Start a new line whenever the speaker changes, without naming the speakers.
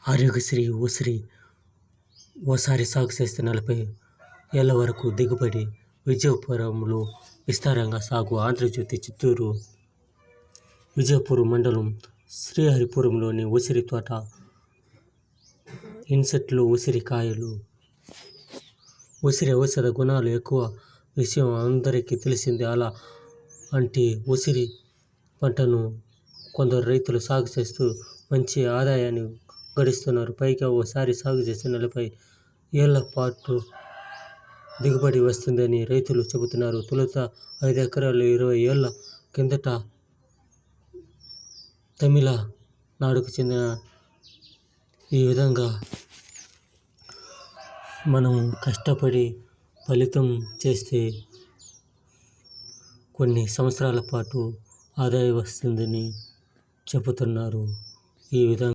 ఆరోగ్యశ్రీ ఉసిరి ఓసారి సాగు చేస్తే 40 ఏళ్ల వరకు దిగుబడి. విజయపురంలో విస్తారంగా సాగు. ఆంధ్రజ్యోతి చిత్తూరు విజయపురం మండలం శ్రీహరిపురంలోని ఉసిరి తోట. ఇన్సెట్లో ఉసిరికాయలు. ఉసిరి ఔషధ గుణాలు ఎక్కువ విషయం అందరికీ తెలిసిందే. అలా అంటే ఉసిరి పంటను కొందరు రైతులు సాగు చేస్తూ మంచి ఆదాయాన్ని గడిస్తున్నారు. పైగా ఓసారి సాగు చేస్తే 40 ఏళ్ల పాటు దిగుబడి వస్తుందని రైతులు చెబుతున్నారు. తొలుత 5 ఎకరాలు 20 ఏళ్ల కిందట తమిళనాడుకు చెందిన ఈ విధంగా మనం కష్టపడి ఫలితం చేస్తే కొన్ని సంవత్సరాల పాటు ఆదాయం వస్తుందని చెబుతున్నారు. ఈ విధంగా